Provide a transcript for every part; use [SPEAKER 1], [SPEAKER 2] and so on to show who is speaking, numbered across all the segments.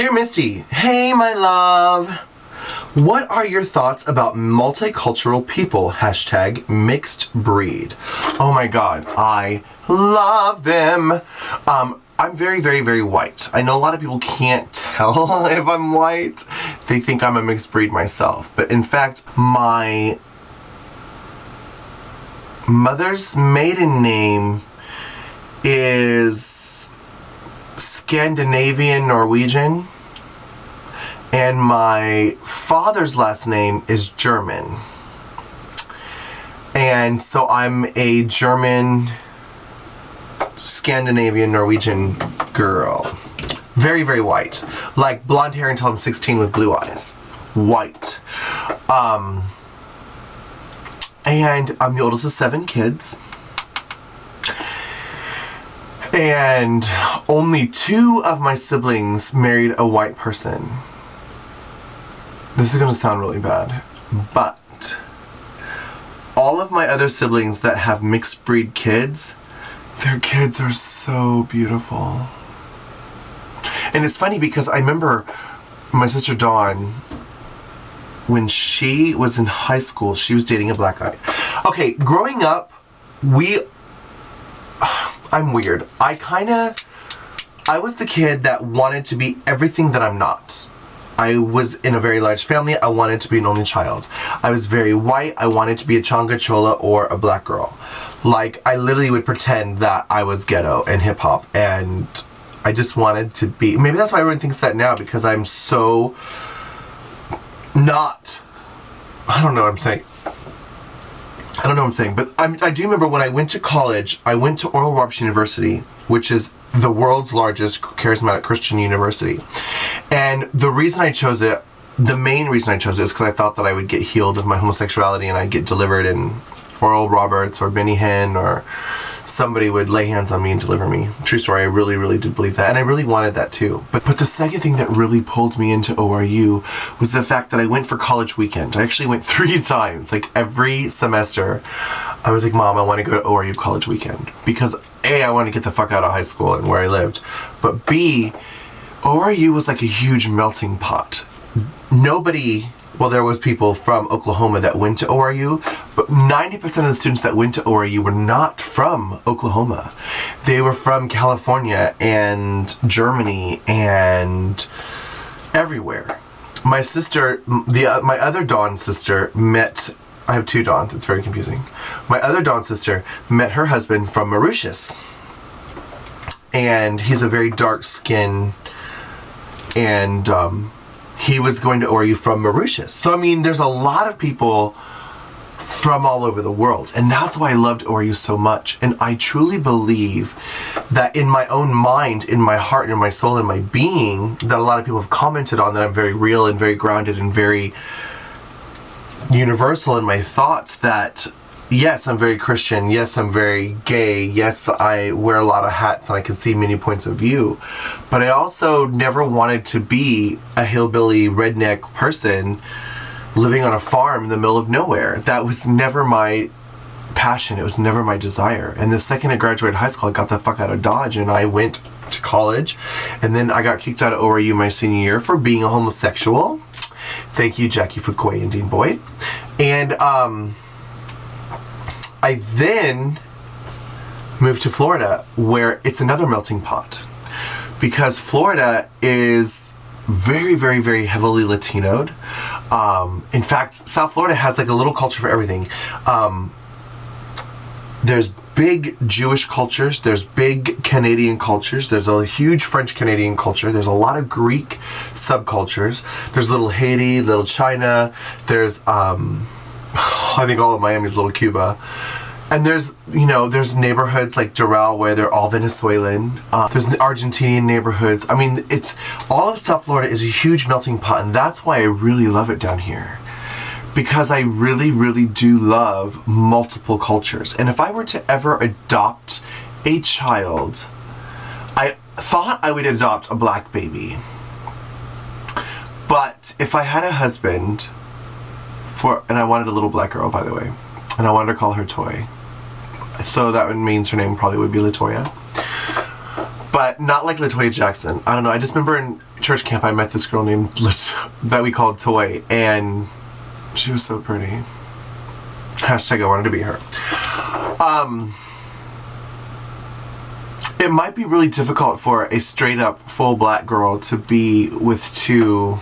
[SPEAKER 1] Dear Misty, hey my love. What are your thoughts about multicultural people? Hashtag mixed breed. Oh my god, I love them. I'm very, very, very white. I know a lot of people can't tell if I'm white. They think I'm a mixed breed myself. But in fact, my mother's maiden name is Scandinavian Norwegian. And my father's last name is German. And so I'm a German, Scandinavian, Norwegian girl. Very, very white. Like blonde hair until I'm 16 with blue eyes. White. And I'm the oldest of 7 kids. And only 2 of my siblings married a white person. This is going to sound really bad, but all of my other siblings that have mixed breed kids, their kids are so beautiful. And it's funny because I remember my sister Dawn, when she was in high school, she was dating a black guy. Okay, growing up, I'm weird. I was the kid that wanted to be everything that I'm not. I was in a very large family. I wanted to be an only child. I was very white. I wanted to be a changa chola or a black girl. Like, I literally would pretend that I was ghetto and hip hop, and I just wanted to be. Maybe that's why everyone thinks that now, because I'm so not. I don't know what I'm saying. But I do remember when I went to college, I went to Oral Roberts University, which is the world's largest charismatic Christian university. And the reason I chose it, the main reason I chose it, is because I thought that I would get healed of my homosexuality and I'd get delivered in Oral Roberts or Benny Hinn, or somebody would lay hands on me and deliver me. True story, I really, really did believe that. And I really wanted that too. But the second thing that really pulled me into ORU was the fact that I went for college weekend. I actually went 3 times, like every semester. I was like, Mom, I want to go to ORU college weekend. Because A, I wanted to get the fuck out of high school and where I lived. But B, ORU was like a huge melting pot. There was people from Oklahoma that went to ORU, but 90% of the students that went to ORU were not from Oklahoma. They were from California and Germany and everywhere. My sister, my other Dawn sister I have 2 Dawns, it's very confusing. My other Dawn sister met her husband from Mauritius. And he's a very dark skin, and he was going to ORU from Mauritius. So I mean, there's a lot of people from all over the world, and that's why I loved ORU so much. And I truly believe that in my own mind, in my heart, in my soul, in my being, that a lot of people have commented on, that I'm very real and very grounded and very universal in my thoughts, that yes, I'm very Christian, yes, I'm very gay, yes, I wear a lot of hats and I can see many points of view, but I also never wanted to be a hillbilly redneck person living on a farm in the middle of nowhere. That was never my passion. It was never my desire. And the second I graduated high school, I got the fuck out of Dodge and I went to college, and then I got kicked out of ORU my senior year for being a homosexual. Thank you, Jackie Fuquay and Dean Boyd. And I then moved to Florida, where it's another melting pot, because Florida is very, very, very heavily Latinoed. In fact, South Florida has like a little culture for everything. There's big Jewish cultures, there's big Canadian cultures, there's a huge French Canadian culture, there's a lot of Greek subcultures, there's little Haiti, little China, there's I think all of Miami's little Cuba. And there's neighborhoods like Doral where they're all Venezuelan. There's Argentinian neighborhoods. I mean, all of South Florida is a huge melting pot, and that's why I really love it down here. Because I really, really do love multiple cultures. And if I were to ever adopt a child, I thought I would adopt a black baby. But if I had a husband, and I wanted a little black girl, by the way, and I wanted to call her Toy. So that means her name probably would be Latoya. But not like LaToya Jackson. I don't know. I just remember in church camp I met this girl named that we called Toy, and she was so pretty. Hashtag I wanted to be her. It might be really difficult for a straight up full black girl to be with two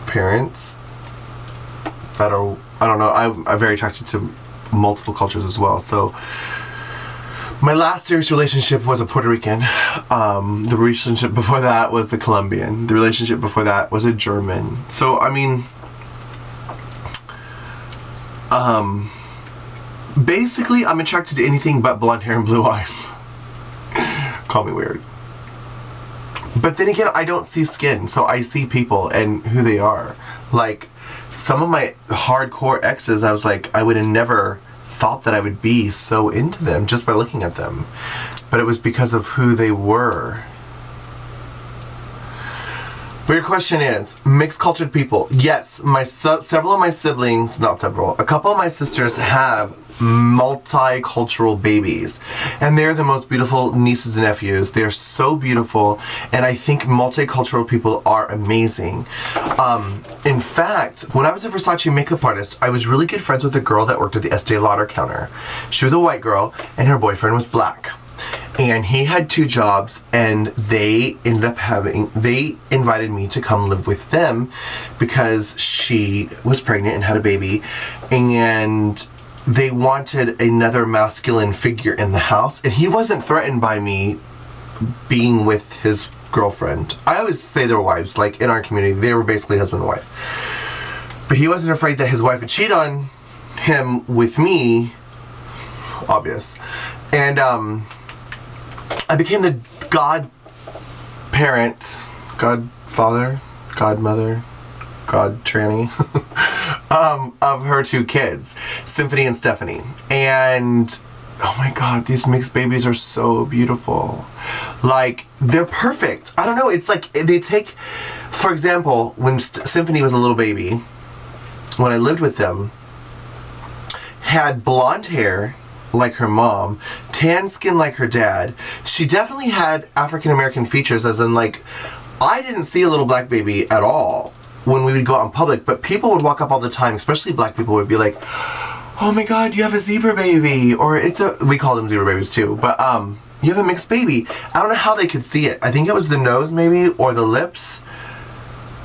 [SPEAKER 1] parents that are, I don't know, I'm very attracted to multiple cultures as well. So my last serious relationship was a Puerto Rican. The relationship before that was the Colombian. The relationship before that was a German. So, I mean, basically, I'm attracted to anything but blonde hair and blue eyes. Call me weird. But then again, I don't see skin, so I see people and who they are. Like, some of my hardcore exes, I was like, I would have never thought that I would be so into them just by looking at them, but it was because of who they were. But your question is, mixed cultured people. Yes, several of my siblings, not several, a couple of my sisters have multicultural babies, and they're the most beautiful nieces and nephews. They're so beautiful, and I think multicultural people are amazing. In fact, when I was a Versace makeup artist, I was really good friends with a girl that worked at the Estee Lauder counter. She was a white girl, and her boyfriend was black. And he had two jobs, and they invited me to come live with them because she was pregnant and had a baby, and they wanted another masculine figure in the house, and he wasn't threatened by me being with his girlfriend. I always say their wives, like in our community, they were basically husband and wife. But he wasn't afraid that his wife would cheat on him with me, obvious. And I became the godparent, godfather, godmother, god tranny of her two kids, Symphony and Stephanie. And oh my god, these mixed babies are so beautiful. Like, they're perfect. I don't know, it's like they take, for example, when Symphony was a little baby, when I lived with them, had blonde hair like her mom, tan skin like her dad. She definitely had African American features, as in, like, I didn't see a little black baby at all when we would go out in public, but people would walk up all the time, especially black people, would be like, oh my god, you have a zebra baby, or we called them zebra babies too, but you have a mixed baby. I don't know how they could see it. I think it was the nose maybe, or the lips,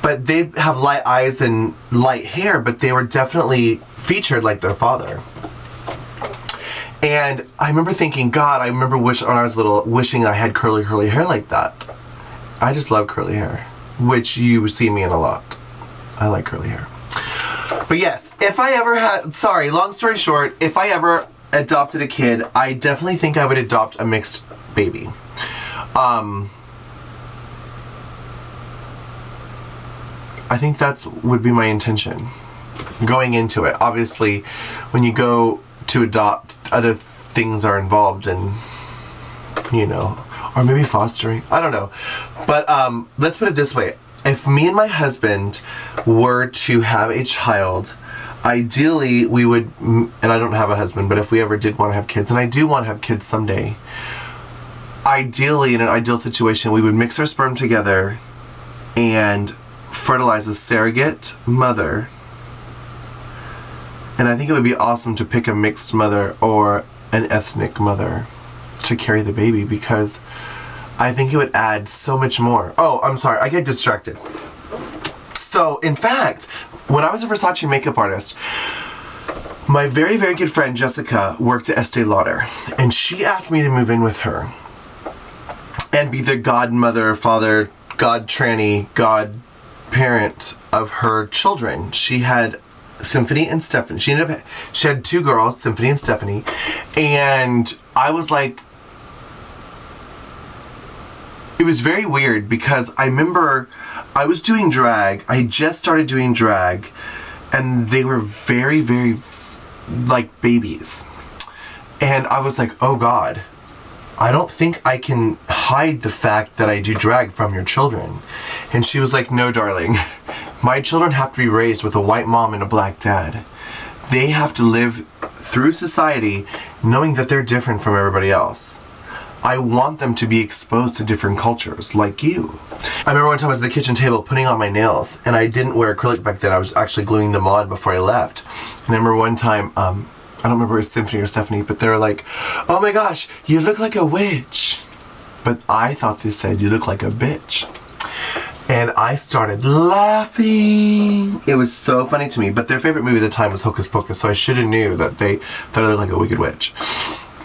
[SPEAKER 1] but they have light eyes and light hair, but they were definitely featured like their father. And I remember thinking, God, I remember when I was little, wishing I had curly hair like that. I just love curly hair, which you see me in a lot. I like curly hair. But yes, if I ever had, sorry, long story short, if I ever adopted a kid, I definitely think I would adopt a mixed baby. I think that would be my intention going into it. Obviously, when you go to adopt, other things are involved, and you know, or maybe fostering, I don't know. But let's put it this way. If me and my husband were to have a child, ideally we would, and I don't have a husband, but if we ever did want to have kids, and I do want to have kids someday, ideally, in an ideal situation, we would mix our sperm together and fertilize a surrogate mother. And I think it would be awesome to pick a mixed mother or an ethnic mother to carry the baby, because I think it would add so much more. Oh, I'm sorry, I get distracted. So, in fact, when I was a Versace makeup artist, my very, very good friend Jessica worked at Estee Lauder, and she asked me to move in with her and be the godmother, father, god tranny, godparent of her children. She had Symphony and Stephanie. She had two girls, Symphony and Stephanie, and I was like, it was very weird, because I remember I was doing drag. I just started doing drag, and they were very, very like babies, and I was like, oh god, I don't think I can hide the fact that I do drag from your children. And she was like, no darling, my children have to be raised with a white mom and a black dad. They have to live through society knowing that they're different from everybody else. I want them to be exposed to different cultures, like you. I remember one time I was at the kitchen table putting on my nails, and I didn't wear acrylic back then. I was actually gluing them on before I left. And I remember one time, I don't remember if it was Symphony or Stephanie, but they were like, "Oh my gosh, you look like a witch." But I thought they said, "You look like a bitch." And I started laughing. It was so funny to me. But their favorite movie at the time was Hocus Pocus, so I should have knew that they thought I looked like a wicked witch.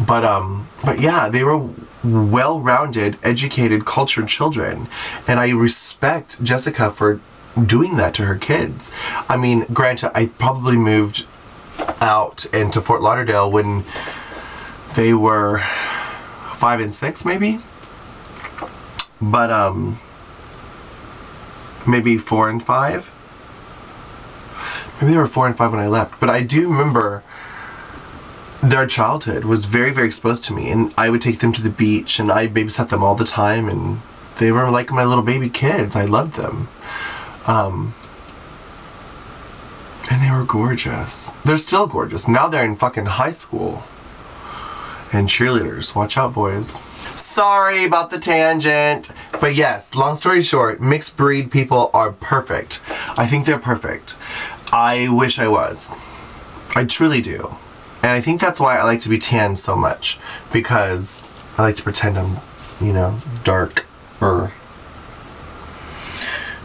[SPEAKER 1] But yeah, they were well-rounded, educated, cultured children. And I respect Jessica for doing that to her kids. I mean, granted, I probably moved out into Fort Lauderdale when they were 5 and 6, maybe? But, maybe 4 and 5? Maybe they were 4 and 5 when I left. But I do remember their childhood was very, very exposed to me. And I would take them to the beach, and I babysat them all the time. And they were like my little baby kids. I loved them. And they were gorgeous. They're still gorgeous. Now they're in fucking high school. And cheerleaders. Watch out, boys. Sorry about the tangent. But yes, long story short, mixed breed people are perfect. I think they're perfect. I wish I was. I truly do. And I think that's why I like to be tan so much. Because I like to pretend I'm, darker. But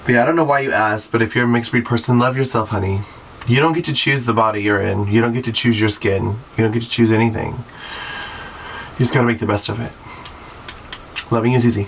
[SPEAKER 1] yeah, I don't know why you asked, but if you're a mixed breed person, love yourself, honey. You don't get to choose the body you're in. You don't get to choose your skin. You don't get to choose anything. You just gotta make the best of it. Loving is easy.